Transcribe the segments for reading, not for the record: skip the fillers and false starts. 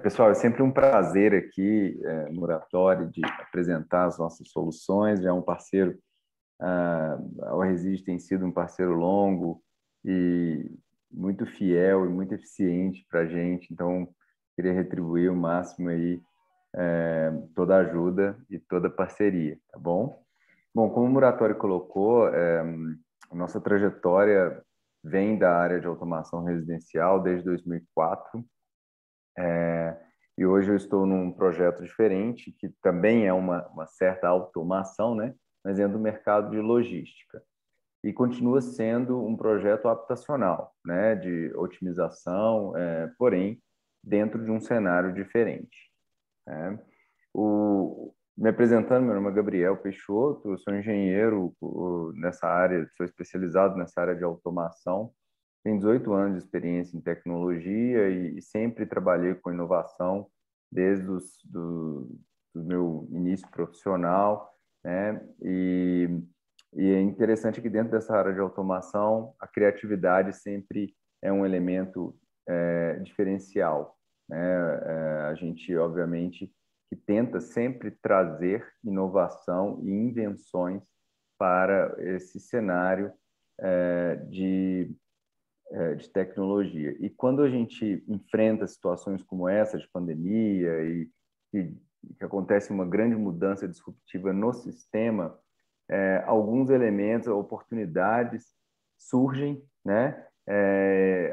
Pessoal, é sempre um prazer aqui, no Oratório, de apresentar as nossas soluções. Já é um parceiro, a Resiste tem sido um parceiro longo e muito fiel e muito eficiente para a gente. Então, queria retribuir o máximo aí toda a ajuda e toda a parceria, tá bom? Bom, como o Muratório colocou, a nossa trajetória vem da área de automação residencial desde 2004. E hoje eu estou num projeto diferente, que também é uma certa automação, né? Mas é do mercado de logística. E continua sendo um projeto habitacional, né? De otimização, porém, dentro de um cenário diferente, né? Me apresentando, meu nome é Gabriel Peixoto, eu sou engenheiro nessa área, sou especializado nessa área de automação. Tenho 18 anos de experiência em tecnologia e sempre trabalhei com inovação desde do meu início profissional, né? E é interessante que dentro dessa área de automação, a criatividade sempre é um elemento diferencial, né? A gente, obviamente, que tenta sempre trazer inovação e invenções para esse cenário de tecnologia. E quando a gente enfrenta situações como essa de pandemia e que acontece uma grande mudança disruptiva no sistema, alguns elementos, oportunidades surgem, né?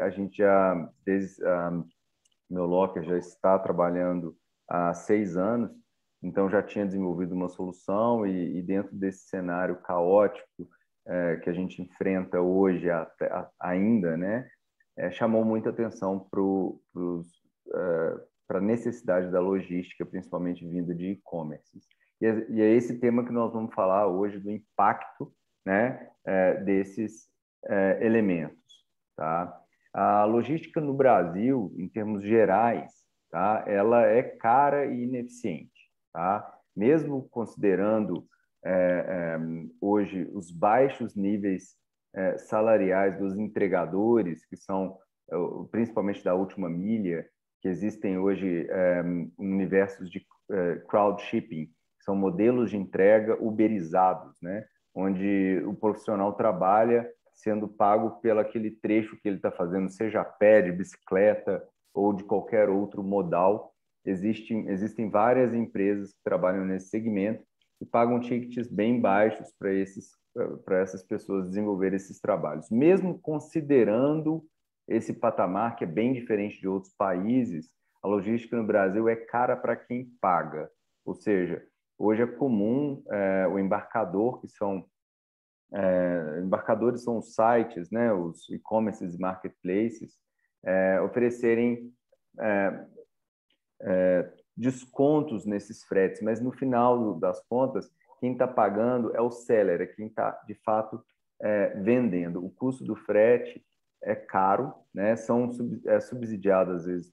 A gente já, desde meu Locker já está trabalhando há 6 anos, então já tinha desenvolvido uma solução e dentro desse cenário caótico que a gente enfrenta hoje ainda, né, chamou muita atenção para a necessidade da logística, principalmente vindo de e-commerce. E é esse tema que nós vamos falar hoje, do impacto, né, desses elementos, tá? A logística no Brasil, em termos gerais, tá, ela é cara e ineficiente, tá? Mesmo considerando hoje os baixos níveis salariais dos entregadores, que são principalmente da última milha, que existem hoje universos de crowd shipping, que são modelos de entrega uberizados, né? Onde o profissional trabalha sendo pago pelo aquele trecho que ele está fazendo, seja a pé, de bicicleta ou de qualquer outro modal. Existem várias empresas que trabalham nesse segmento e pagam tickets bem baixos para essas pessoas desenvolverem esses trabalhos. Mesmo considerando esse patamar, que é bem diferente de outros países, a logística no Brasil é cara para quem paga. Ou seja, hoje é comum o embarcador, que são embarcadores são os sites, né, os e-commerces e marketplaces, oferecerem descontos nesses fretes, mas no final das contas, quem está pagando é o seller, é quem está, de fato, vendendo. O custo do frete é caro, né? É subsidiado, às vezes,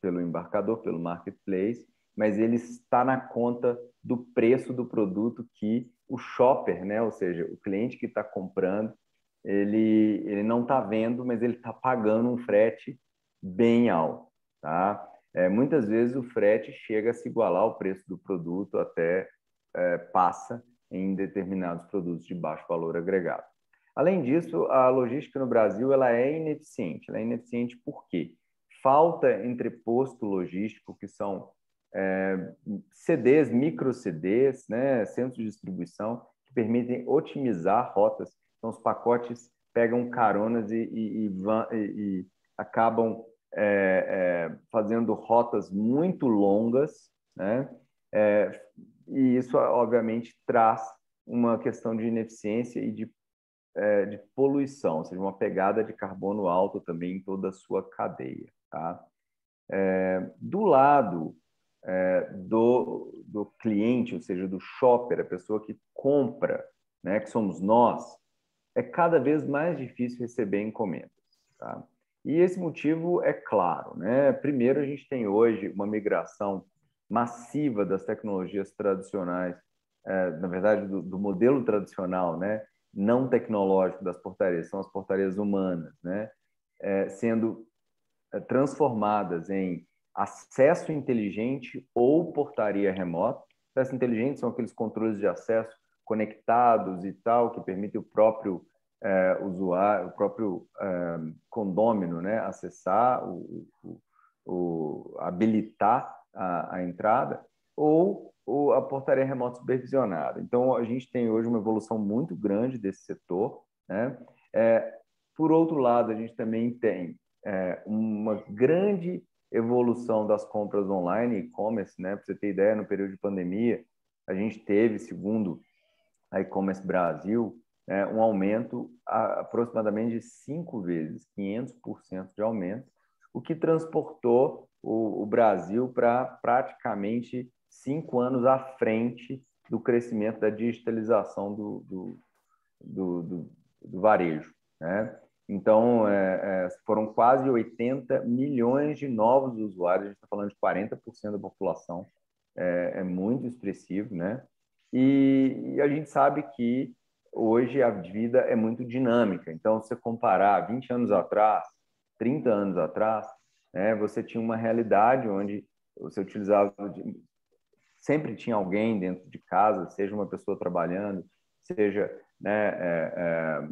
pelo embarcador, pelo marketplace, mas ele está na conta do preço do produto que o shopper, né? Ou seja, o cliente que está comprando, ele não está vendo, mas ele está pagando um frete bem alto, tá? Muitas vezes o frete chega a se igualar ao preço do produto, até passa em determinados produtos de baixo valor agregado. Além disso, a logística no Brasil ela é ineficiente. Ela é ineficiente por quê? Falta entreposto logístico, que são CDs, micro CDs, né, centros de distribuição, que permitem otimizar rotas. Então, os pacotes pegam caronas e acabam fazendo rotas muito longas, né? E isso, obviamente, traz uma questão de ineficiência e de poluição, ou seja, uma pegada de carbono alto também em toda a sua cadeia, tá? Do lado do cliente, ou seja, do shopper, a pessoa que compra, né, que somos nós, é cada vez mais difícil receber encomendas, tá? E esse motivo é claro, né? Primeiro, a gente tem hoje uma migração massiva das tecnologias tradicionais, na verdade, do modelo tradicional, né? Não tecnológico das portarias, são as portarias humanas, né? Sendo transformadas em acesso inteligente ou portaria remota. Acesso inteligente são aqueles controles de acesso conectados e tal, que permitem o próprio usuário, o próprio condômino, né, acessar, habilitar a entrada, ou a portaria remota supervisionada. Então, a gente tem hoje uma evolução muito grande desse setor, né? Por outro lado, a gente também tem uma grande evolução das compras online, e-commerce, né? Para você ter ideia, no período de pandemia, a gente teve, segundo a E-commerce Brasil, um aumento aproximadamente de 5 vezes, 500% de aumento, o que transportou o Brasil para praticamente 5 anos à frente do crescimento da digitalização do varejo, né? Então, foram quase 80 milhões de novos usuários, a gente está falando de 40% da população, é muito expressivo, né? E a gente sabe que hoje a vida é muito dinâmica. Então, se você comparar 20 anos atrás, 30 anos atrás, né, você tinha uma realidade onde você utilizava, sempre tinha alguém dentro de casa, seja uma pessoa trabalhando, seja, né,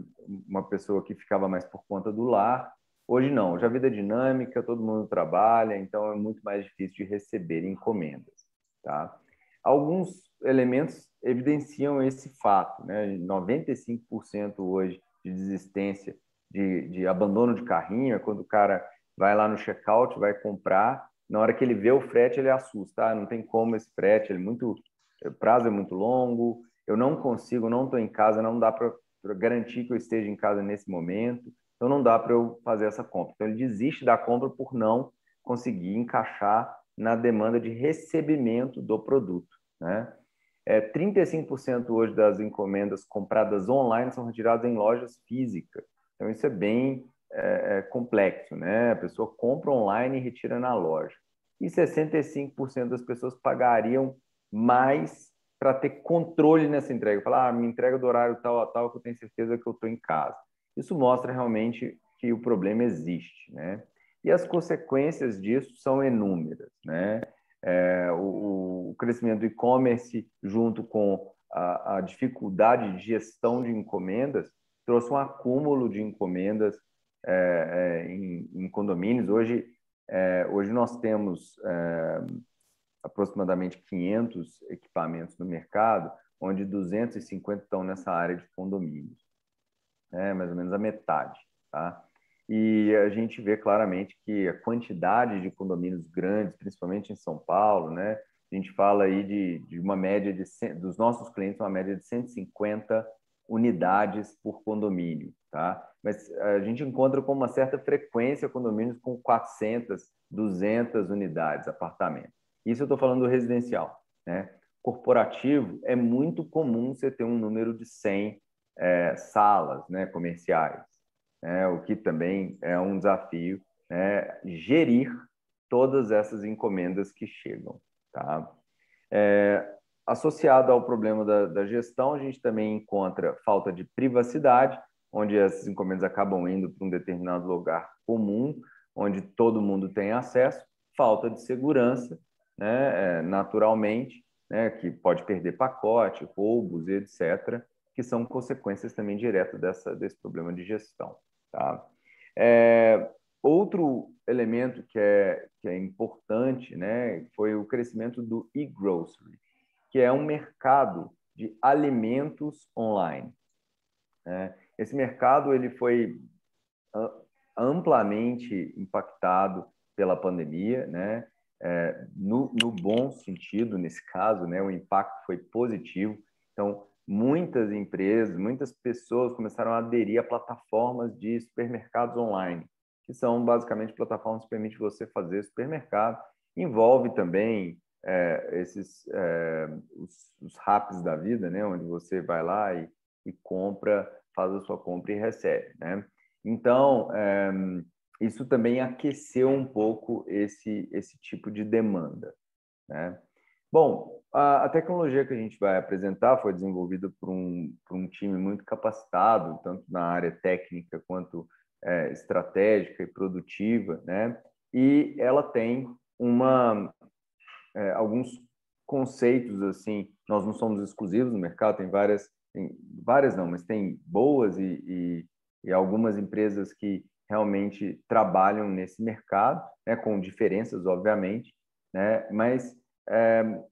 uma pessoa que ficava mais por conta do lar. Hoje não, hoje a vida é dinâmica, todo mundo trabalha, então é muito mais difícil de receber encomendas, tá? Alguns elementos evidenciam esse fato, né? 95% hoje de desistência, de abandono de carrinho, é quando o cara vai lá no checkout, vai comprar, na hora que ele vê o frete, ele assusta, não tem como esse frete, o prazo é muito longo, eu não consigo, não estou em casa, não dá para garantir que eu esteja em casa nesse momento, então não dá para eu fazer essa compra. Então ele desiste da compra por não conseguir encaixar na demanda de recebimento do produto, né? 35% hoje das encomendas compradas online são retiradas em lojas físicas. Então isso é bem complexo, né? A pessoa compra online e retira na loja. E 65% das pessoas pagariam mais para ter controle nessa entrega. Falar, me entrega do horário tal a tal, que eu tenho certeza que eu estou em casa. Isso mostra realmente que o problema existe, né? E as consequências disso são inúmeras, né? O crescimento do e-commerce, junto com a dificuldade de gestão de encomendas, trouxe um acúmulo de encomendas em condomínios. Hoje nós temos aproximadamente 500 equipamentos no mercado, onde 250 estão nessa área de condomínios, né? Mais ou menos a metade, tá? E a gente vê claramente que a quantidade de condomínios grandes, principalmente em São Paulo, né? A gente fala aí de uma média dos nossos clientes, uma média de 150 unidades por condomínio, tá? Mas a gente encontra com uma certa frequência condomínios com 400, 200 unidades, apartamentos. Isso eu estou falando do residencial, né? Corporativo, é muito comum você ter um número de 100 salas, né, comerciais, né? O que também é um desafio, né? Gerir todas essas encomendas que chegam, tá? Associado ao problema da gestão, a gente também encontra falta de privacidade, onde essas encomendas acabam indo para um determinado lugar comum, onde todo mundo tem acesso, falta de segurança, né, naturalmente, né, que pode perder pacote, roubos, etc., que são consequências também diretas desse problema de gestão. Tá? Outro elemento que é importante, né, foi o crescimento do e-grocery, que é um mercado de alimentos online, né? Esse mercado ele foi amplamente impactado pela pandemia, né? No bom sentido, nesse caso, né? O impacto foi positivo. Então, muitas empresas, muitas pessoas começaram a aderir a plataformas de supermercados online, que são basicamente plataformas que permitem você fazer supermercado. Envolve também os apps da vida, né? Onde você vai lá e compra, faz a sua compra e recebe, né? Então, isso também aqueceu um pouco esse tipo de demanda, né? Bom, a tecnologia que a gente vai apresentar foi desenvolvida por um time muito capacitado, tanto na área técnica quanto estratégica e produtiva, né? E ela tem alguns conceitos assim. Nós não somos exclusivos no mercado, tem várias não, mas tem boas e algumas empresas que realmente trabalham nesse mercado, né, com diferenças, obviamente, né, mas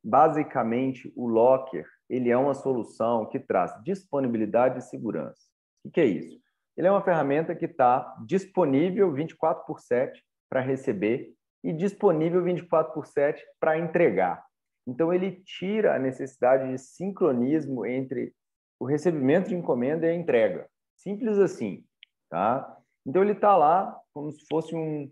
basicamente o Locker ele é uma solução que traz disponibilidade e segurança. O que é isso? Ele é uma ferramenta que está disponível 24/7 para receber e disponível 24/7 para entregar. Então, ele tira a necessidade de sincronismo entre o recebimento de encomenda e a entrega. Simples assim, tá? Então, ele está lá como se fosse um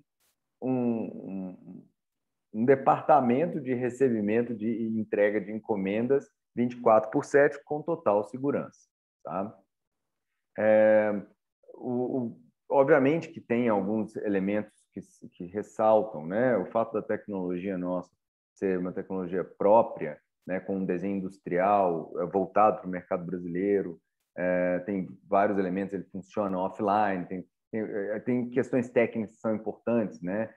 departamento de recebimento e entrega de encomendas 24/7 com total segurança, tá? É, obviamente que tem alguns elementos que ressaltam, né? O fato da tecnologia nossa ser uma tecnologia própria, né? Com um desenho industrial voltado para o mercado brasileiro, tem vários elementos, ele funciona offline, tem questões técnicas que são importantes, né?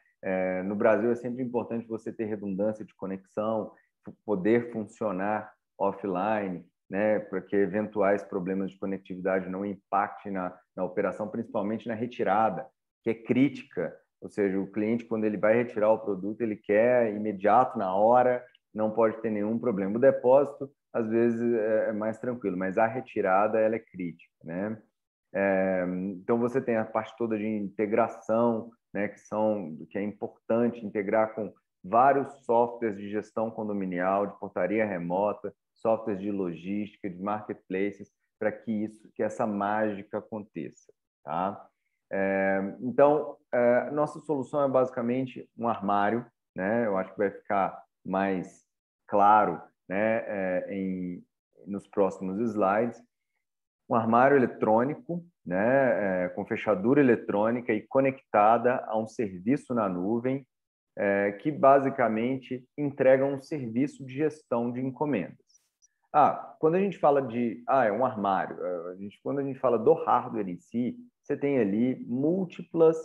No Brasil é sempre importante você ter redundância de conexão, poder funcionar offline, né, para que eventuais problemas de conectividade não impactem na operação, principalmente na retirada, que é crítica. Ou seja, o cliente, quando ele vai retirar o produto, ele quer imediato, na hora, não pode ter nenhum problema. O depósito, às vezes, é mais tranquilo, mas a retirada ela é crítica, né? Então, você tem a parte toda de integração, né, que é importante integrar com vários softwares de gestão condominial, de portaria remota, softwares de logística, de marketplaces, para que essa mágica aconteça, tá? Então, nossa solução é basicamente um armário, né? Eu acho que vai ficar mais claro, né, nos próximos slides. Um armário eletrônico, né, com fechadura eletrônica e conectada a um serviço na nuvem, que basicamente entrega um serviço de gestão de encomendas. Quando a gente fala é um armário, quando a gente fala do hardware em si, você tem ali múltiplas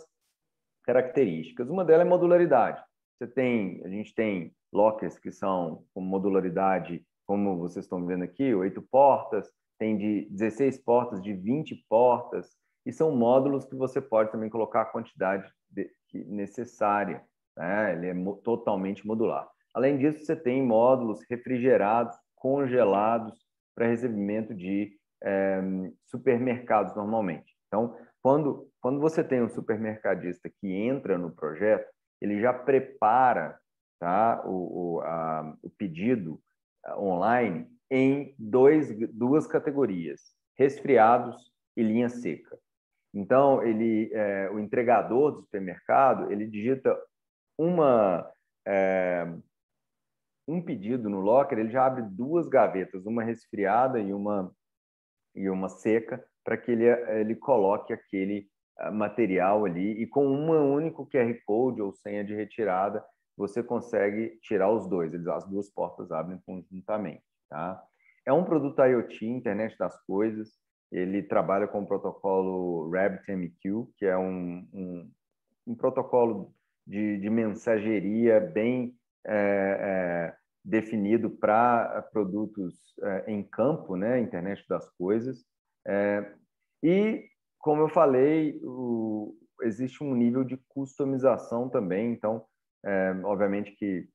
características. Uma delas é modularidade. A gente tem lockers que são com modularidade, como vocês estão vendo aqui, 8 portas, tem de 16 portas, de 20 portas, e são módulos que você pode também colocar a quantidade necessária, né? Ele é totalmente modular. Além disso, você tem módulos refrigerados, congelados, para recebimento de supermercados normalmente. Então, quando você tem um supermercadista que entra no projeto, ele já prepara, tá, o pedido online em duas categorias, resfriados e linha seca. Então, o entregador do supermercado, ele digita um pedido no locker, ele já abre duas gavetas, uma resfriada e uma seca, para que ele coloque aquele material ali, e com um único QR Code ou senha de retirada, você consegue tirar os dois, as duas portas abrem conjuntamente, tá? É um produto IoT, Internet das Coisas, ele trabalha com o protocolo RabbitMQ, que é um protocolo de mensageria bem definido para produtos em campo, né? Internet das Coisas. E, como eu falei, existe um nível de customização também, então, obviamente que,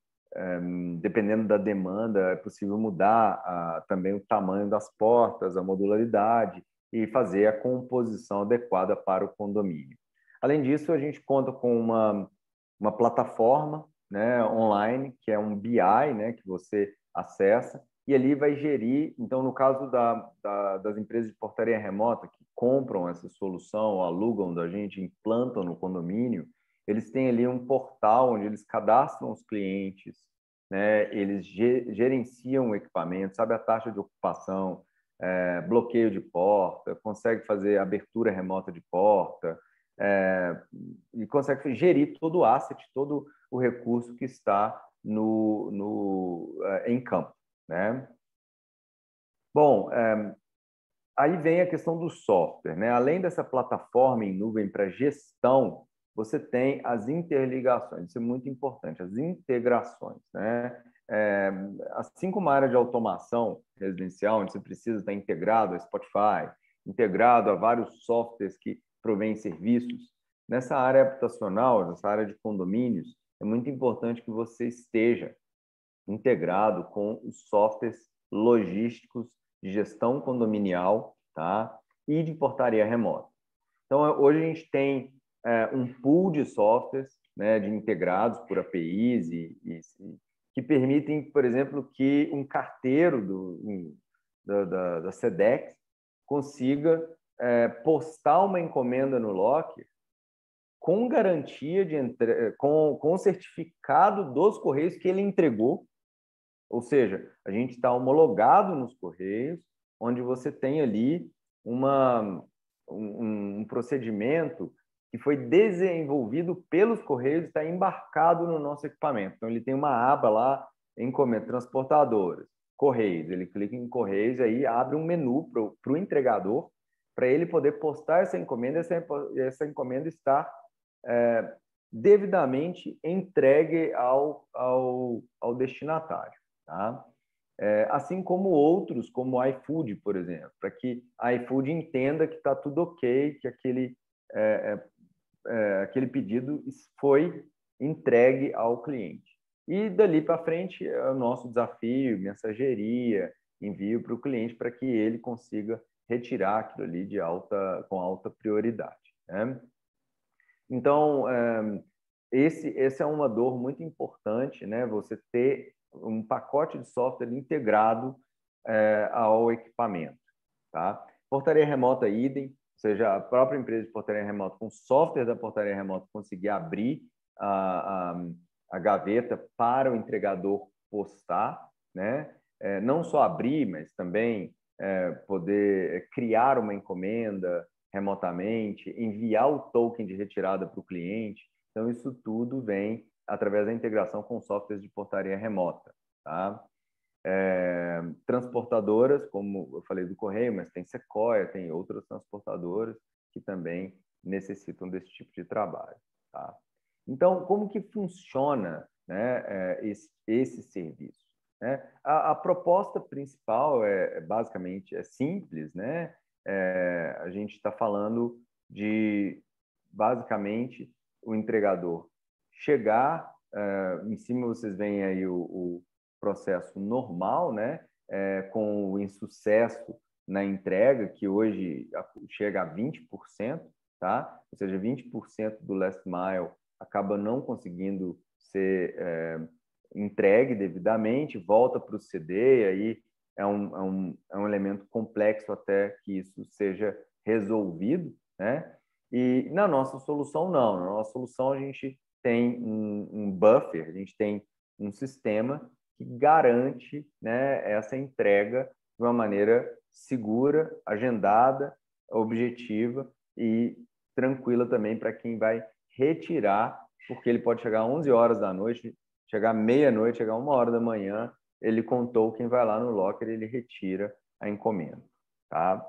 dependendo da demanda, é possível mudar também o tamanho das portas, a modularidade e fazer a composição adequada para o condomínio. Além disso, a gente conta com uma plataforma, né, online, que é um BI, né, que você acessa, e ali vai gerir. Então, no caso das empresas de portaria remota que compram essa solução, alugam da gente, implantam no condomínio, eles têm ali um portal onde eles cadastram os clientes, né? Eles gerenciam o equipamento, sabe a taxa de ocupação, bloqueio de porta, consegue fazer abertura remota de porta, e consegue gerir todo o asset, todo o recurso que está em campo, né? Bom, aí vem a questão do software, né? Além dessa plataforma em nuvem para gestão você tem as interligações, isso é muito importante, as integrações, né? Assim como a área de automação residencial, onde você precisa estar integrado a Spotify, integrado a vários softwares que provêm serviços, nessa área habitacional, nessa área de condomínios, é muito importante que você esteja integrado com os softwares logísticos de gestão condominial, tá? E de portaria remota. Então, hoje a gente tem um pool de softwares, né, de integrados por APIs que permitem, por exemplo, que um carteiro da Sedex consiga postar uma encomenda no Locker com garantia de com certificado dos Correios que ele entregou, ou seja, a gente está homologado nos Correios, onde você tem ali um procedimento que foi desenvolvido pelos Correios e está embarcado no nosso equipamento. Então, ele tem uma aba lá, encomenda, transportadoras, Correios. Ele clica em Correios e aí abre um menu para o entregador, para ele poder postar essa encomenda, essa encomenda está devidamente entregue ao destinatário. Tá? Assim como outros, como o iFood, por exemplo, para que a iFood entenda que está tudo ok, que aquele pedido foi entregue ao cliente. E dali para frente é o nosso desafio, mensageria, envio para o cliente para que ele consiga retirar aquilo ali com alta prioridade. Né? Então, esse é uma dor muito importante, né? Você ter um pacote de software integrado ao equipamento. Tá? Portaria remota idem, ou seja, a própria empresa de portaria remota, com software da portaria remota, conseguir abrir a gaveta para o entregador postar, né? Não só abrir, mas também poder criar uma encomenda remotamente, enviar o token de retirada para o cliente. Então, isso tudo vem através da integração com softwares de portaria remota. Tá? Transportadoras, como eu falei do Correio, mas tem Sequoia, tem outras transportadoras que também necessitam desse tipo de trabalho. Tá? Então, como que funciona, né, esse serviço? Né? A proposta principal basicamente simples, né? A gente está falando de, basicamente, o entregador chegar, em cima vocês veem aí o processo normal, né? Com o insucesso na entrega, que hoje chega a 20%, tá? Ou seja, 20% do last mile acaba não conseguindo ser entregue devidamente, volta para o CD, e aí é um elemento complexo até que isso seja resolvido, né? E na nossa solução, não. Na nossa solução, a gente tem um buffer, a gente tem um sistema que garante, né, essa entrega de uma maneira segura, agendada, objetiva e tranquila também para quem vai retirar, porque ele pode chegar às 11 horas da noite, chegar meia-noite, chegar 1 hora da manhã, ele contou quem vai lá no locker, ele retira a encomenda. Tá?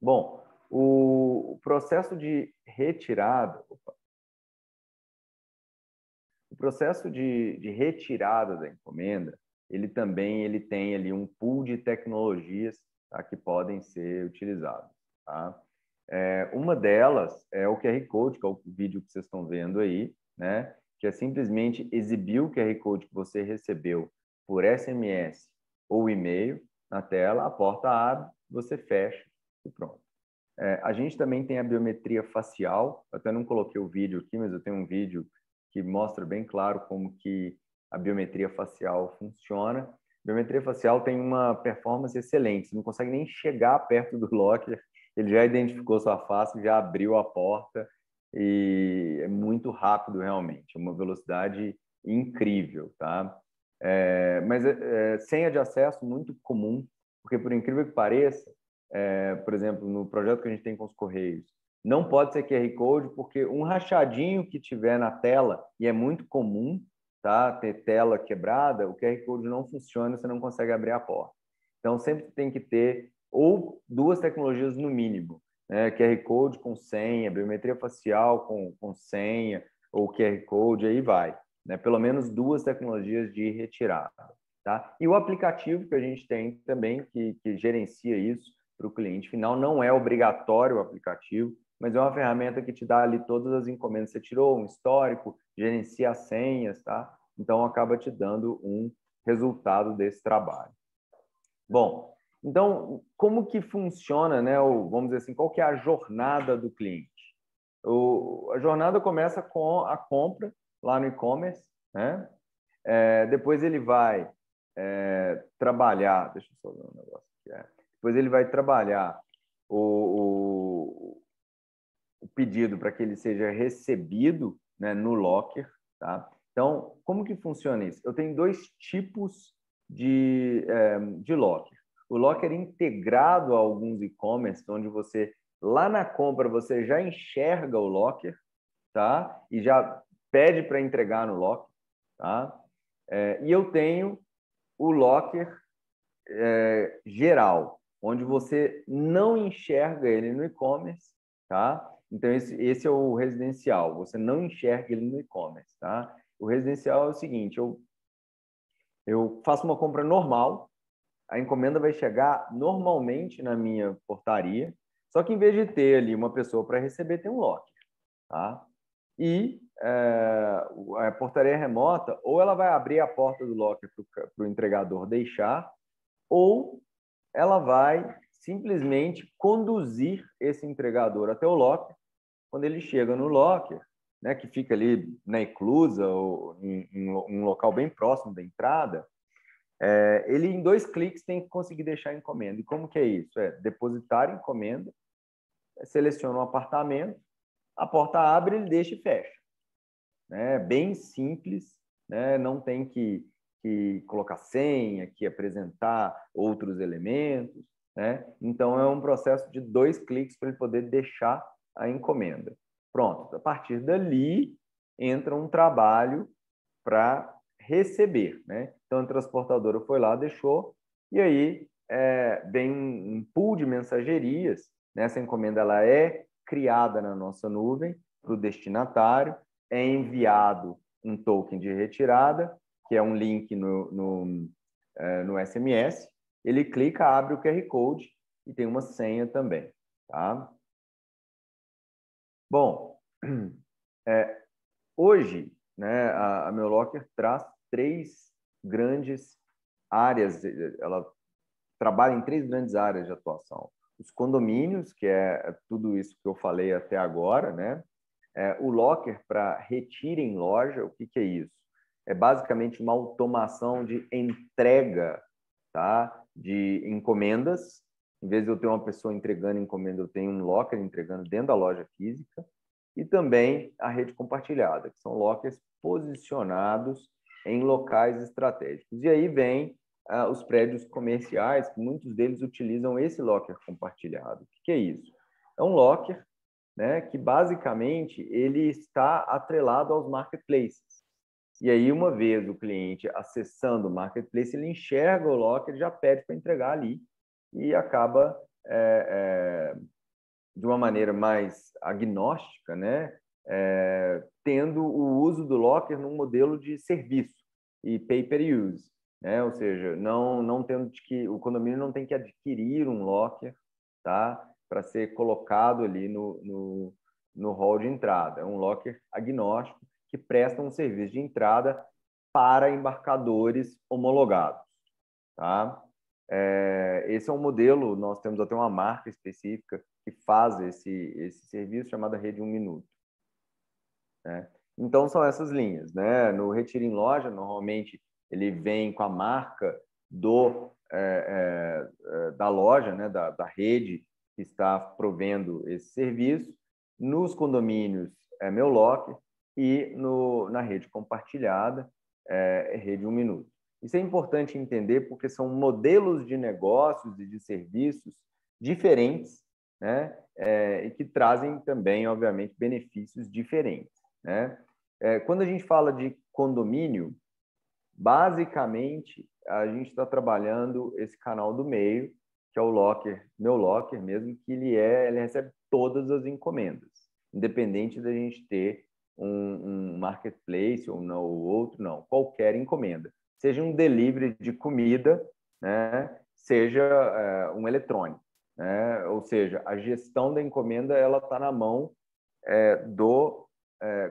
Bom, o processo de retirada, o processo de retirada da encomenda, ele tem ali um pool de tecnologias, tá, que podem ser utilizadas. Tá? Uma delas é o QR Code, que é o vídeo que vocês estão vendo aí, né? Que é simplesmente exibir o QR Code que você recebeu por SMS ou e-mail na tela, a porta abre, você fecha e pronto. A gente também tem a biometria facial, eu até não coloquei o vídeo aqui, mas eu tenho um vídeo que mostra bem claro como que a biometria facial funciona. A biometria facial tem uma performance excelente, você não consegue nem chegar perto do locker, ele já identificou sua face, já abriu a porta e é muito rápido realmente, é uma velocidade incrível, tá? Mas senha de acesso muito comum, porque por incrível que pareça, por exemplo, no projeto que a gente tem com os Correios, não pode ser QR Code, porque um rachadinho que tiver na tela, e é muito comum, tá? Ter tela quebrada, o QR Code não funciona, você não consegue abrir a porta. Então, sempre tem que ter ou duas tecnologias no mínimo. né? QR Code com senha, biometria facial com senha, ou QR Code, aí vai, né? Pelo menos 2 tecnologias de retirada, tá? E o aplicativo que a gente tem também, que gerencia isso para o cliente final, não é obrigatório o aplicativo, mas é uma ferramenta que te dá ali todas as encomendas que você tirou, um histórico, gerencia as senhas, tá? Então, acaba te dando um resultado desse trabalho. Bom, então, como que funciona, né? Vamos dizer assim, qual que é a jornada do cliente? A jornada começa com a compra lá no e-commerce, né? Depois ele vai trabalhar, deixa eu só ver um negócio aqui. Depois ele vai trabalhar o pedido para que ele seja recebido, né, no locker, tá? Então, como que funciona isso? Eu tenho 2 tipos de locker. O locker integrado a alguns e-commerce, onde você, lá na compra, você já enxerga o locker, tá? E já pede para entregar no locker, tá? E eu tenho o locker geral, onde você não enxerga ele no e-commerce, tá? Então, esse é o residencial, você não enxerga ele no e-commerce, tá? O residencial é o seguinte, eu faço uma compra normal, a encomenda vai chegar normalmente na minha portaria, só que em vez de ter ali uma pessoa para receber, tem um locker, tá? E a portaria remota, ou ela vai abrir a porta do locker para o entregador deixar, ou ela vai simplesmente conduzir esse entregador até o locker. Quando ele chega no locker, né, que fica ali na Eclusa ou em um local bem próximo da entrada, ele em 2 cliques tem que conseguir deixar a encomenda. E como que é isso? Depositar a encomenda, seleciona um apartamento, a porta abre, ele deixa e fecha. Né? Bem simples, né? Não tem que colocar senha, que apresentar outros elementos, né? Então, é um processo de 2 cliques para ele poder deixar a encomenda. Pronto, a partir dali entra um trabalho para receber, né? Então, a transportadora foi lá, deixou, e aí vem um pool de mensagerias, né? Essa encomenda ela é criada na nossa nuvem para o destinatário, é enviado um token de retirada, que é um link no SMS, ele clica, abre o QR Code e tem uma senha também, tá? Bom, hoje, né, a Meu Locker traz 3 grandes áreas, ela trabalha em 3 grandes áreas de atuação. Os condomínios, que é tudo isso que eu falei até agora, né? O locker para retira em loja, o que é isso? É basicamente uma automação de entrega, tá? De encomendas. Em vez de eu ter uma pessoa entregando encomenda, eu tenho um locker entregando dentro da loja física. E também a rede compartilhada, que são lockers posicionados em locais estratégicos. E aí vem os prédios comerciais, que muitos deles utilizam esse locker compartilhado. O que é isso? É um locker, né, que basicamente ele está atrelado aos marketplaces. E aí, uma vez o cliente acessando o marketplace, ele enxerga o locker, já pede para entregar ali e acaba de uma maneira mais agnóstica, né, tendo o uso do locker num modelo de serviço e pay per use, né? Ou seja, não tendo que o condomínio não tem que adquirir um locker, tá, para ser colocado ali no hall de entrada. É um locker agnóstico que presta um serviço de entrada para embarcadores homologados, tá? Esse é um modelo, nós temos até uma marca específica que faz esse serviço chamada Rede 1 Minuto, né? Então, são essas linhas, né? No Retiro em Loja, normalmente, ele vem com a marca da loja, né? Da rede que está provendo esse serviço. Nos condomínios, é Meu Locker, e na rede compartilhada, é Rede 1 Minuto. Isso é importante entender porque são modelos de negócios e de serviços diferentes, né? E que trazem também, obviamente, benefícios diferentes, né? Quando a gente fala de condomínio, basicamente, a gente está trabalhando esse canal do meio, que é o locker, meu locker mesmo, que ele recebe todas as encomendas, independente da gente ter um marketplace ou não, ou outro, não, qualquer encomenda, seja um delivery de comida, né, seja um eletrônico, né, ou seja, a gestão da encomenda ela está na mão do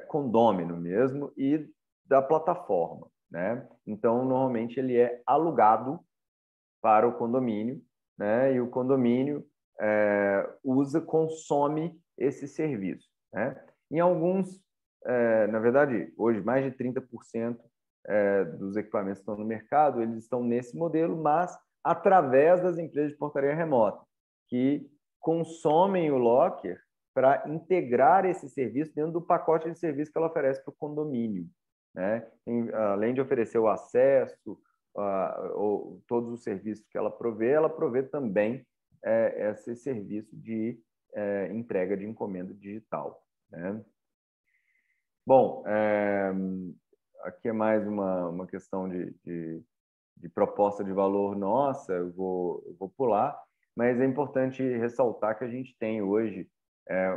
condômino mesmo e da plataforma, né? Então, normalmente ele é alugado para o condomínio, né? E o condomínio consome esse serviço, né? Em alguns, na verdade, hoje mais de 30% dos equipamentos que estão no mercado, eles estão nesse modelo, mas através das empresas de portaria remota, que consomem o locker para integrar esse serviço dentro do pacote de serviço que ela oferece para o condomínio, né? Além de oferecer o acesso, todos os serviços que ela provê também esse serviço de entrega de encomenda digital, né? Bom, aqui é mais uma questão de proposta de valor nossa, eu vou pular, mas é importante ressaltar que a gente tem hoje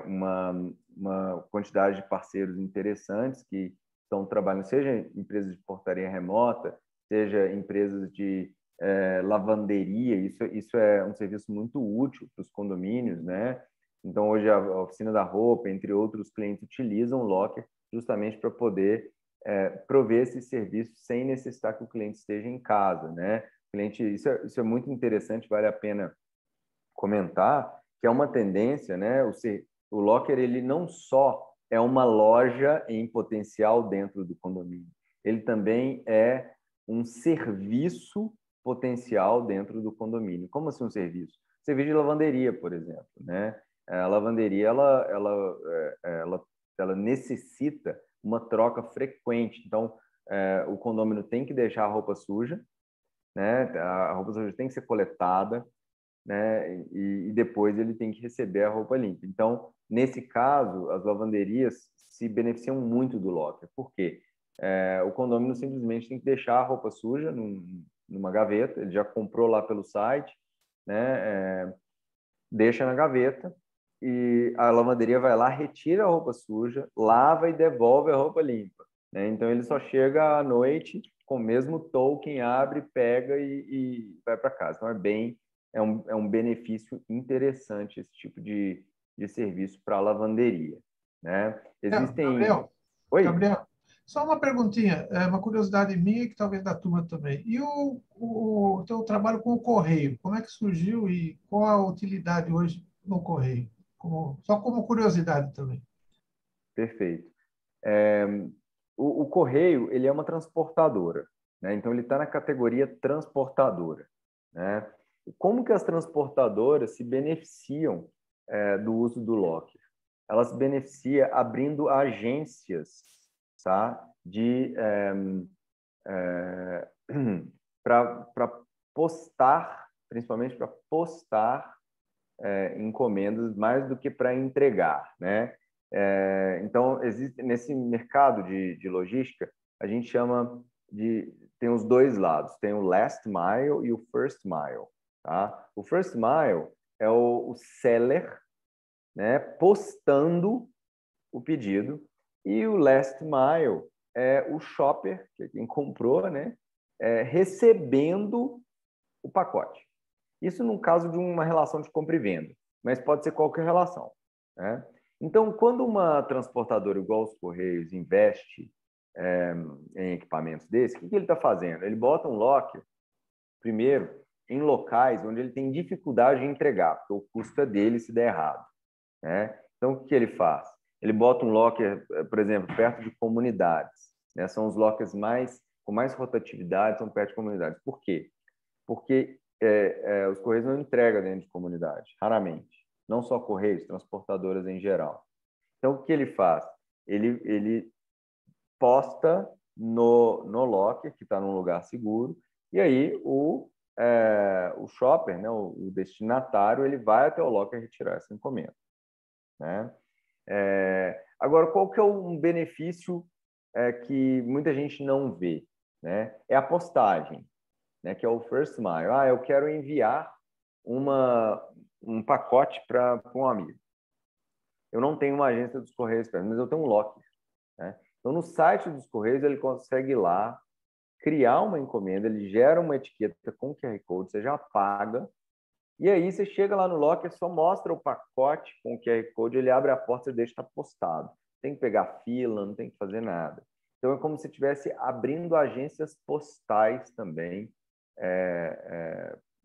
uma quantidade de parceiros interessantes que estão trabalhando, seja empresas de portaria remota, seja empresas de lavanderia, isso é um serviço muito útil para os condomínios, né? Então, hoje a oficina da roupa, entre outros clientes, utilizam o Locker justamente para poder prover esse serviço sem necessitar que o cliente esteja em casa, né? Isso é muito interessante, vale a pena comentar, que é uma tendência, né? O Locker, ele não só é uma loja em potencial dentro do condomínio, ele também é um serviço potencial dentro do condomínio. Como assim um serviço? Serviço de lavanderia, por exemplo, né? A lavanderia, ela necessita uma troca frequente. Então, o condomínio tem que deixar a roupa suja, né? A roupa suja tem que ser coletada, né? E depois ele tem que receber a roupa limpa. Então, nesse caso, as lavanderias se beneficiam muito do locker. Por quê? O condomínio simplesmente tem que deixar a roupa suja numa gaveta, ele já comprou lá pelo site, né? Deixa na gaveta e a lavanderia vai lá, retira a roupa suja, lava e devolve a roupa limpa, né? Então ele só chega à noite com o mesmo token, abre, pega e vai para casa. Então é um benefício interessante esse tipo de serviço para a lavanderia, né? Existem... Gabriel, Oi? Gabriel, só uma perguntinha, uma curiosidade minha e que talvez da turma também. E o teu trabalho com o correio, como é que surgiu e qual a utilidade hoje no correio? Só como curiosidade também. Perfeito. É, o correio, ele é uma transportadora, né? Então ele está na categoria transportadora, né? Como que as transportadoras se beneficiam do uso do locker? Elas se beneficiam abrindo agências, tá? Para postar, principalmente para postar encomendas mais do que para entregar, né? Então, existe nesse mercado de logística, a gente chama tem os dois lados, tem o last mile e o first mile, tá? O first mile é o seller, né, postando o pedido, e o last mile é o shopper, que é quem comprou, né, recebendo o pacote. Isso no caso de uma relação de compra e venda, mas pode ser qualquer relação, né? Então, quando uma transportadora igual os Correios investe em equipamentos desses, o que ele está fazendo? Ele bota um locker, primeiro, em locais onde ele tem dificuldade de entregar, porque o custo é dele se der errado, né? Então, o que ele faz? Ele bota um locker, por exemplo, perto de comunidades, né? São os lockers com mais rotatividade, são perto de comunidades. Por quê? Porque os Correios não entregam dentro de comunidade, raramente. Não só Correios, transportadoras em geral. Então, o que ele faz? Ele posta no locker, que está num lugar seguro, e aí o shopper, né, o destinatário, ele vai até o locker retirar essa encomenda, né? Agora, qual que é um benefício que muita gente não vê, né? É a postagem, né, que é o first mile. Eu quero enviar um pacote para um amigo. Eu não tenho uma agência dos Correios, mas eu tenho um locker, né? Então, no site dos Correios, ele consegue ir lá, criar uma encomenda, ele gera uma etiqueta com QR Code, você já paga, e aí você chega lá no locker, só mostra o pacote com o QR Code, ele abre a porta e deixa estar postado. Tem que pegar fila, não tem que fazer nada. Então, é como se estivesse abrindo agências postais também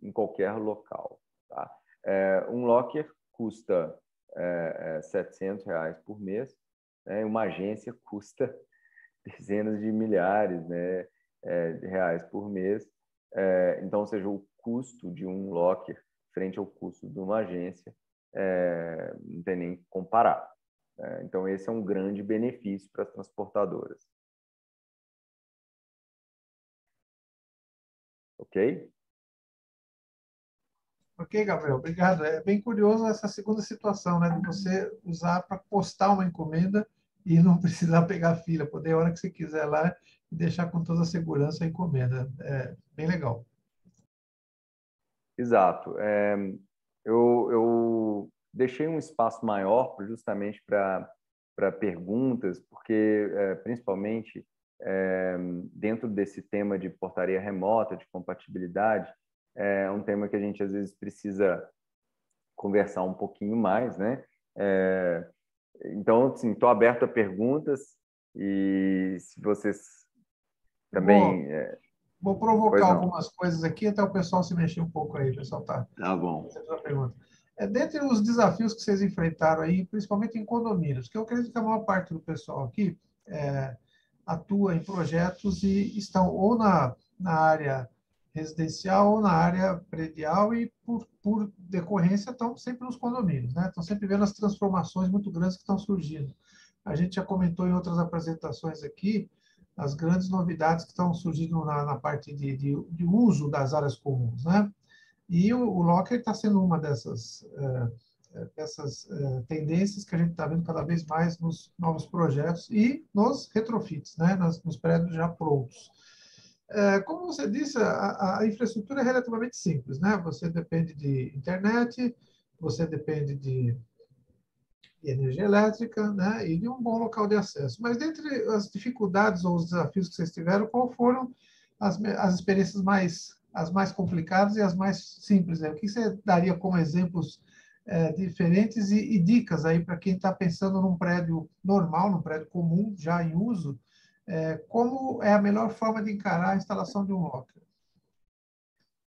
em qualquer local. Tá? Um locker custa R$ 700 por mês, né? Uma agência custa dezenas de milhares, né, de reais por mês. Então, ou seja, o custo de um locker frente ao custo de uma agência não tem nem que comparar. Então, esse é um grande benefício para as transportadoras. Ok? Ok, Gabriel, obrigado. É bem curioso essa segunda situação, né, de você usar para postar uma encomenda e não precisar pegar fila, poder a hora que você quiser lá e deixar com toda a segurança a encomenda. É bem legal. Exato. Eu deixei um espaço maior justamente para perguntas, porque, principalmente, dentro desse tema de portaria remota, de compatibilidade, é um tema que a gente às vezes precisa conversar um pouquinho mais, né? Então, assim, estou aberto a perguntas e se vocês Eu vou, também... vou Pois provocar não. algumas coisas aqui até o pessoal se mexer um pouco aí, o pessoal está Tá bom. fazendo a pergunta. Dentre os desafios que vocês enfrentaram aí, principalmente em condomínios, que eu acredito que a maior parte do pessoal aqui atua em projetos e estão ou na área residencial ou na área predial e, por decorrência, estão sempre nos condomínios, né? Estão sempre vendo as transformações muito grandes que estão surgindo. A gente já comentou em outras apresentações aqui as grandes novidades que estão surgindo na parte de uso das áreas comuns, né? E o Locker está sendo uma dessas tendências que a gente está vendo cada vez mais nos novos projetos e nos retrofits, né? Nos prédios já prontos. Como você disse, a infraestrutura é relativamente simples, né? Você depende de internet, você depende de energia elétrica, né? E de um bom local de acesso. Mas dentre as dificuldades ou os desafios que vocês tiveram, qual foram as experiências as mais complicadas e as mais simples? Né? O que você daria como exemplos diferentes e dicas aí para quem está pensando num prédio normal, num prédio comum, já em uso, como é a melhor forma de encarar a instalação de um locker?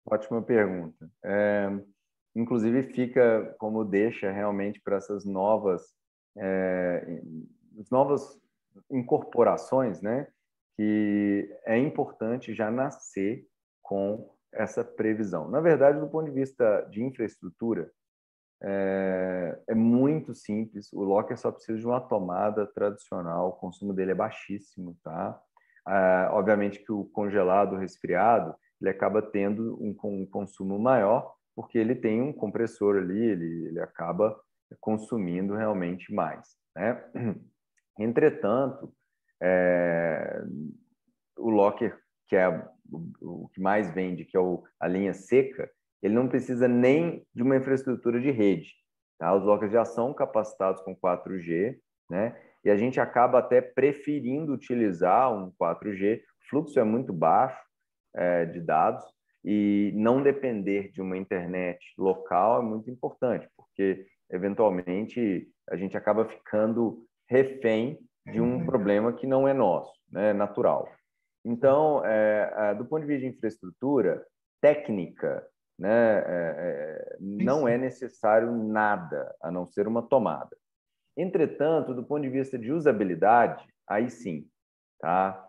Ótima pergunta. Inclusive, fica como deixa realmente para essas novas incorporações, né? Que é importante já nascer com essa previsão. Na verdade, do ponto de vista de infraestrutura, é muito simples. O locker só precisa de uma tomada tradicional, o consumo dele é baixíssimo, tá? Obviamente que o congelado, o resfriado, ele acaba tendo um consumo maior, porque ele tem um compressor ali, ele acaba consumindo realmente mais, né? Entretanto, é, o locker, que é o que mais vende, que é a linha seca, ele não precisa nem de uma infraestrutura de rede. Tá? Os lockers já são capacitados com 4G, né? E a gente acaba até preferindo utilizar um 4G. O fluxo é muito baixo de dados e não depender de uma internet local é muito importante, porque eventualmente a gente acaba ficando refém de um problema que não é nosso, né? É natural. Então, do ponto de vista de infraestrutura técnica, né, não é necessário nada a não ser uma tomada. Entretanto, do ponto de vista de usabilidade, aí sim, tá?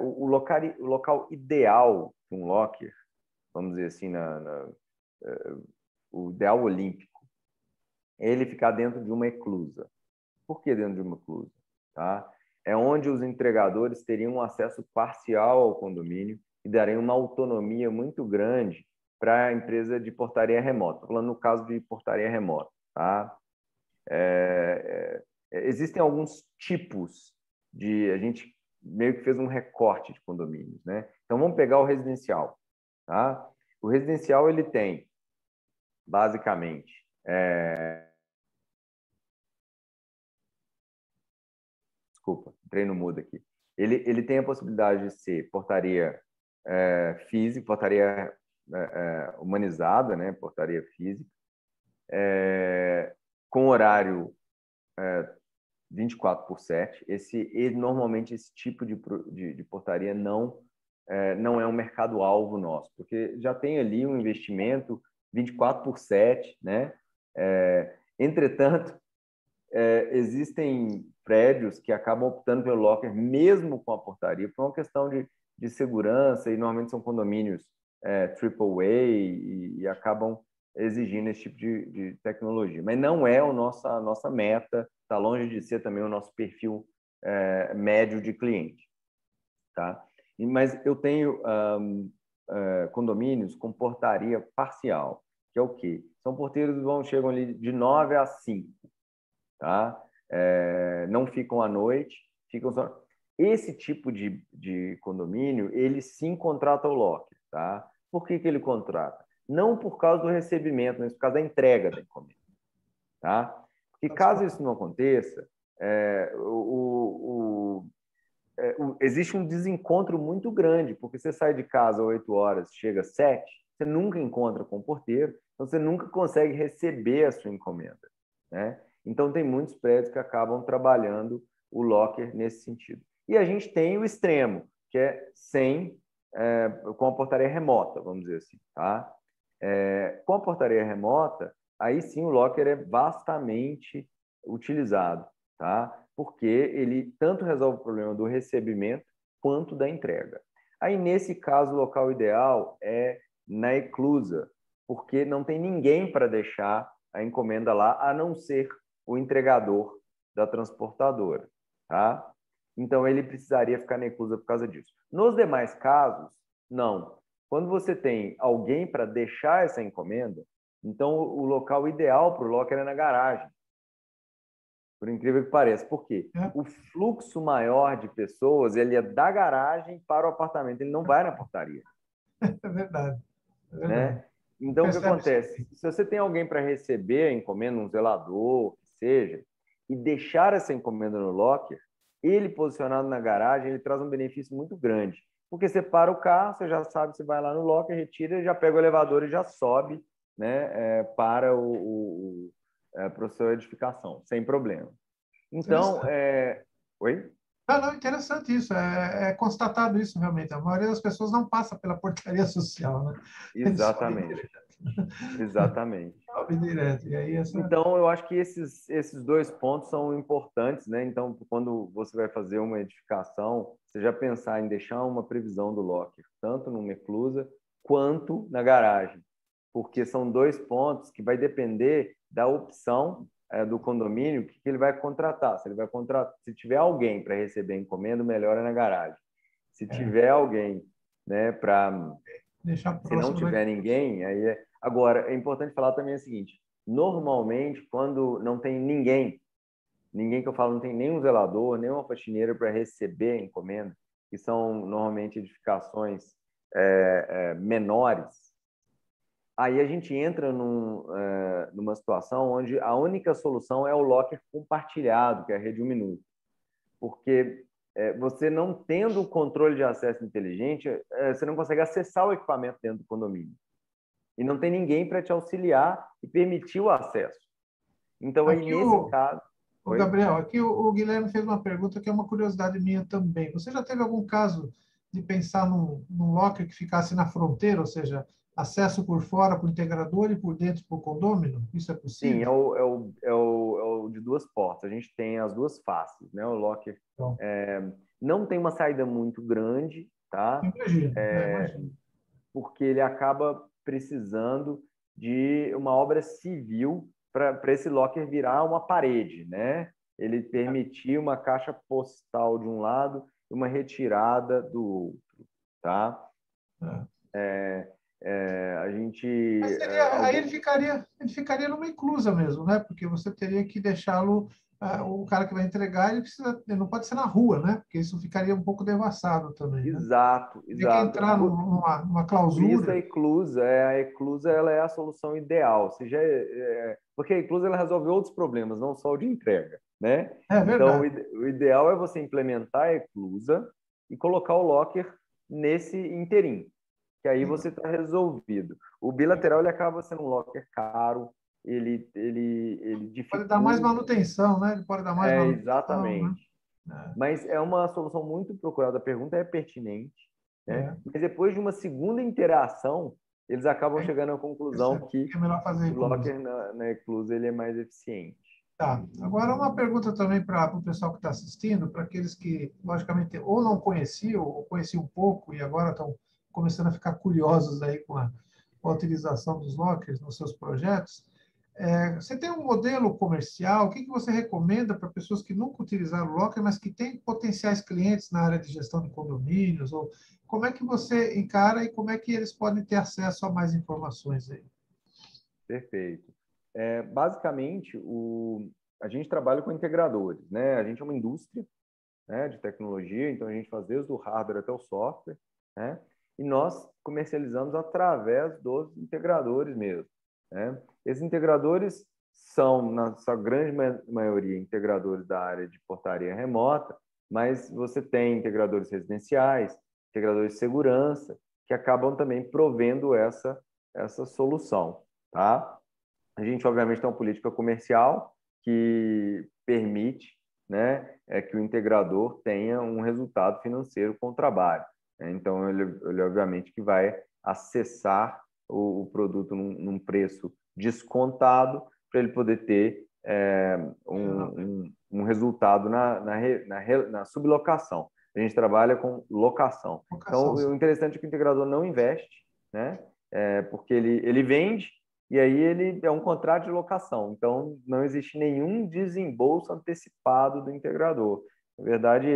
O local ideal de um locker, vamos dizer assim, o ideal olímpico, é ele ficar dentro de uma eclusa. Por que dentro de uma eclusa? Tá? É onde os entregadores teriam um acesso parcial ao condomínio e dariam uma autonomia muito grande para a empresa de portaria remota. Estou falando no caso de portaria remota. Tá? Existem alguns tipos de... A gente meio que fez um recorte de condomínios. Né? Então, vamos pegar o residencial. Tá? O residencial ele tem basicamente. Desculpa, entrei no mudo aqui. Ele tem a possibilidade de ser portaria física, portaria humanizada, né? Portaria física, com horário 24/7. Normalmente, esse tipo de portaria não é um mercado-alvo nosso, porque já tem ali um investimento 24/7, né? Entretanto, existem prédios que acabam optando pelo locker mesmo com a portaria, por uma questão de segurança, e normalmente são condomínios AAA e acabam exigindo esse tipo de tecnologia. Mas não é a nossa meta, está longe de ser também o nosso perfil médio de cliente. Tá? Mas eu tenho condomínios com portaria parcial, que é o quê? São porteiros que chegam ali de 9 às 5. Tá? Não ficam à noite, ficam só... Esse tipo de condomínio, ele sim contrata o locker. Tá? Por que ele contrata? Não por causa do recebimento, mas por causa da entrega da encomenda. Tá? Porque caso isso não aconteça, existe um desencontro muito grande, porque você sai de casa às 8 horas, chega às 7, você nunca encontra com o porteiro, então você nunca consegue receber a sua encomenda. Né? Então, tem muitos prédios que acabam trabalhando o locker nesse sentido. E a gente tem o extremo, que é com a portaria remota, vamos dizer assim. Tá? Com a portaria remota, aí sim o locker é vastamente utilizado, tá? Porque ele tanto resolve o problema do recebimento quanto da entrega. Aí, nesse caso, o local ideal é na eclusa, porque não tem ninguém para deixar a encomenda lá, a não ser o entregador da transportadora. Tá? Então, ele precisaria ficar na eclusa por causa disso. Nos demais casos, não. Quando você tem alguém para deixar essa encomenda, então o local ideal para o locker é na garagem. Por incrível que pareça. Por quê? O fluxo maior de pessoas ele é da garagem para o apartamento, ele não vai na portaria. É verdade. É verdade. Né? Então, o que acontece? Se você tem alguém para receber a encomenda, um zelador, que seja, e deixar essa encomenda no locker, ele posicionado na garagem, ele traz um benefício muito grande. Porque você para o carro, você já sabe, você vai lá no locker, retira, já pega o elevador e já sobe, né, para a sua edificação, sem problema. Então, oi? Não, interessante isso. É constatado isso realmente. A maioria das pessoas não passa pela portaria social, né? Exatamente. Exatamente. Sobe direto. E aí Então, eu acho que esses dois pontos são importantes, né? Então, quando você vai fazer uma edificação, você já pensar em deixar uma previsão do locker, tanto numa eclusa quanto na garagem, porque são dois pontos que vai depender da opção do condomínio que ele vai contratar. Se ele vai contratar, se tiver alguém para receber encomenda, o melhor é na garagem. Se tiver alguém, né, se não tiver ninguém, aí Agora, é importante falar também o seguinte: normalmente, quando não tem ninguém que eu falo, não tem nenhum zelador, nenhuma faxineira para receber a encomenda, que são normalmente edificações menores, aí a gente entra numa situação onde a única solução é o locker compartilhado, que é a rede 1 minuto. Porque você não tendo o controle de acesso inteligente, você não consegue acessar o equipamento dentro do condomínio. E não tem ninguém para te auxiliar e permitir o acesso. Então, aí, nesse caso... Oi? Gabriel, aqui o Guilherme fez uma pergunta que é uma curiosidade minha também. Você já teve algum caso de pensar num locker que ficasse na fronteira, ou seja, acesso por fora para o integrador e por dentro para o condômino? Isso é possível? Sim, é o de duas portas. A gente tem as duas faces, né? O locker não tem uma saída muito grande, tá? Imagino. Porque ele acaba precisando de uma obra civil para esse locker virar uma parede, né? Ele permitir uma caixa postal de um lado e uma retirada do outro, tá? A gente... Mas aí ele ficaria numa inclusa mesmo, né? Porque você teria que deixá-lo o cara que vai entregar, ele não pode ser na rua, né? Porque isso ficaria um pouco devassado também, né? Exato, Tem que exato. entrar numa Por isso clausura. a eclusa ela é a solução ideal. Porque a eclusa ela resolve outros problemas, não só o de entrega, né? É Então, verdade. o ideal é você implementar a eclusa e colocar o locker nesse interim, que aí você está resolvido. O bilateral ele acaba sendo um locker caro, ele Pode dar mais dificulta, manutenção, né? Ele pode dar mais manutenção, né? exatamente. Mas é uma solução muito procurada. A pergunta é pertinente, É, né? é, Mas depois de uma segunda interação, eles acabam é chegando à conclusão percebe que que é melhor fazer o recluso. locker na eclusa ele é mais eficiente. Tá. Agora, uma pergunta também para o pessoal que está assistindo, para aqueles que, logicamente, ou não conheciam, ou conheciam um pouco e agora estão começando a ficar curiosos aí com a utilização dos lockers nos seus projetos. Você tem um modelo comercial? O que você recomenda para pessoas que nunca utilizaram o locker, mas que têm potenciais clientes na área de gestão de condomínios? Ou como é que você encara e como é que eles podem ter acesso a mais informações aí? Perfeito. Basicamente, a gente trabalha com integradores, né? A gente é uma indústria, né, de tecnologia, então a gente faz desde o hardware até o software, né? E nós comercializamos através dos integradores mesmo, né? Esses integradores são, na sua grande maioria, integradores da área de portaria remota, mas você tem integradores residenciais, integradores de segurança, que acabam também provendo essa solução, tá? A gente, obviamente, tem uma política comercial que permite, né, que o integrador tenha um resultado financeiro com o trabalho, né? Então, ele obviamente que vai acessar o produto num preço descontado para ele poder ter um resultado na sublocação. A gente trabalha com locação. Então, Vocação. o interessante é que o integrador não investe, né? Porque ele vende e aí ele é um contrato de locação. Então, não existe nenhum desembolso antecipado do integrador. Na verdade,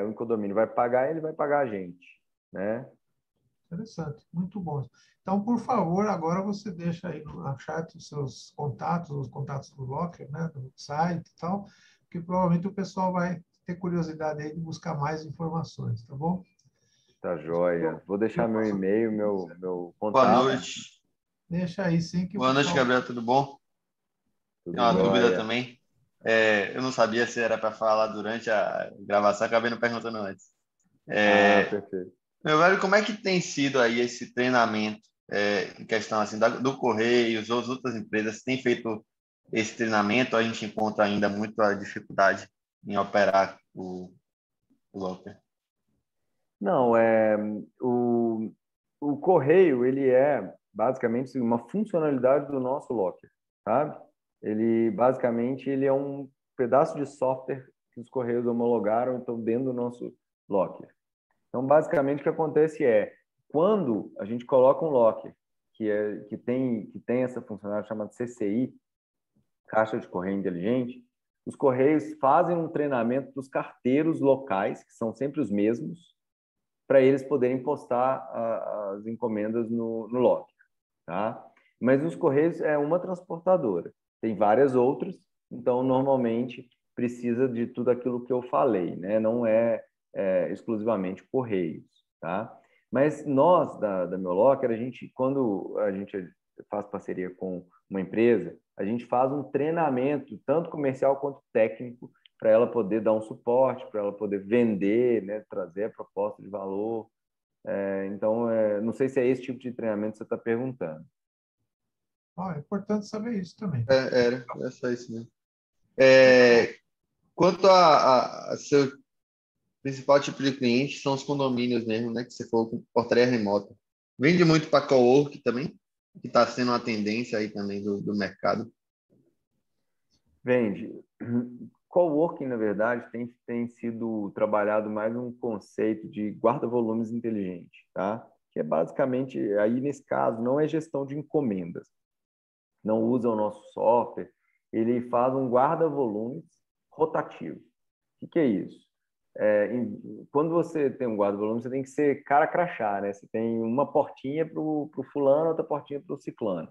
o condomínio vai pagar, ele vai pagar a gente, né? Interessante, muito bom. Então, por favor, agora você deixa aí no chat os contatos do Locker, né, do site e tal, que provavelmente o pessoal vai ter curiosidade aí de buscar mais informações, tá bom? Tá joia. Vou deixar Eu meu posso- e-mail, meu Boa contato. noite. Deixa aí sim que o Boa noite, pessoal. Gabriel. Tudo bom? Tem Tudo uma dúvida jóia. também. Eu não sabia se era para falar durante a gravação, acabei não perguntando antes. Ah, É, perfeito. Meu velho, como é que tem sido aí esse treinamento em questão assim do Correios ou as outras empresas têm feito esse treinamento? A gente encontra ainda muita dificuldade em operar o locker. Não, o correio, ele é basicamente uma funcionalidade do nosso locker, sabe? Ele é um pedaço de software que os correios homologaram, então dentro do nosso locker. Então, basicamente, o que acontece quando a gente coloca um locker que tem essa funcionalidade chamada CCI, Caixa de Correio Inteligente, os correios fazem um treinamento dos carteiros locais, que são sempre os mesmos, para eles poderem postar as encomendas no locker, tá? Mas os Correios é uma transportadora, tem várias outras, então normalmente precisa de tudo aquilo que eu falei, né? Não exclusivamente Correios, tá? Mas nós da Meu Locker, quando a gente faz parceria com uma empresa, a gente faz um treinamento tanto comercial quanto técnico para ela poder dar um suporte, para ela poder vender, né, trazer a proposta de valor. Então, não sei se é esse tipo de treinamento que você está perguntando. É importante saber isso também. Era só isso mesmo. Quanto a seu principal tipo de cliente, são os condomínios mesmo, né? Que você falou com portaria remota. Vende muito para cowork também, que está sendo uma tendência aí também do mercado. Vende. Coworking, na verdade, tem sido trabalhado mais um conceito de guarda-volumes inteligente, tá? Que é basicamente, aí nesse caso, não é gestão de encomendas. Não usa o nosso software, ele faz um guarda-volumes rotativo. O que é isso? Quando você tem um guarda-volume, você tem que ser cara crachá, né? Você tem uma portinha para o fulano, outra portinha para o ciclano.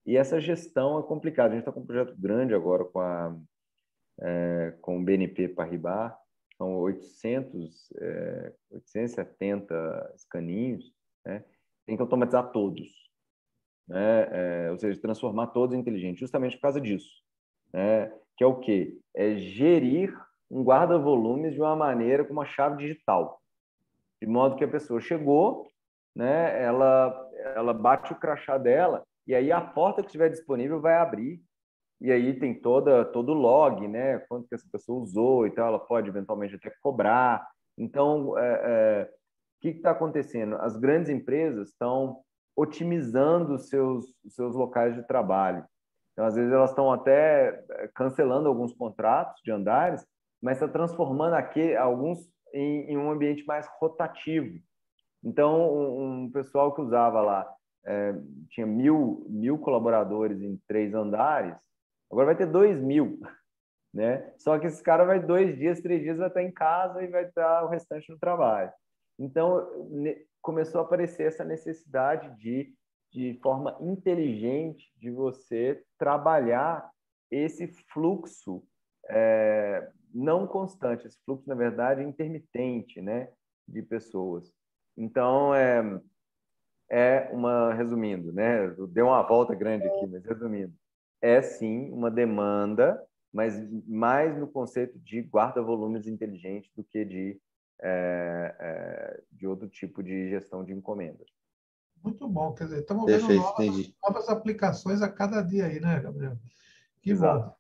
E essa gestão é complicada. A gente está com um projeto grande agora com com o BNP Paribas, são 870 escaninhos, né? Tem que automatizar todos, né? Ou seja, transformar todos em inteligentes, justamente por causa disso, né? Que é o quê? É gerir um guarda-volumes de uma maneira com uma chave digital, de modo que a pessoa chegou, né? Ela bate o crachá dela e aí a porta que estiver disponível vai abrir. E aí tem todo o log, né? Quanto que essa pessoa usou e tal, ela pode eventualmente até cobrar. Então, o que está acontecendo? As grandes empresas estão otimizando os seus locais de trabalho. Então, às vezes, elas estão até cancelando alguns contratos de andares, mas está transformando alguns em um ambiente mais rotativo. Então, um pessoal que usava lá, tinha mil colaboradores em 3 andares, agora vai ter 2.000, né? Só que esse cara vai 2 dias, 3 dias vai estar em casa e vai estar o restante no trabalho. Então, começou a aparecer essa necessidade de forma inteligente, de você trabalhar esse fluxo não constante, esse fluxo, na verdade, intermitente, né, de pessoas. Então, resumindo, né, deu uma volta grande aqui, mas resumindo, é sim uma demanda, mas mais no conceito de guarda-volumes inteligente do que de outro tipo de gestão de encomendas. Muito bom, quer dizer, estamos vendo Perfeito, entendi. novas aplicações a cada dia aí, né, Gabriel? Que Exato. bom.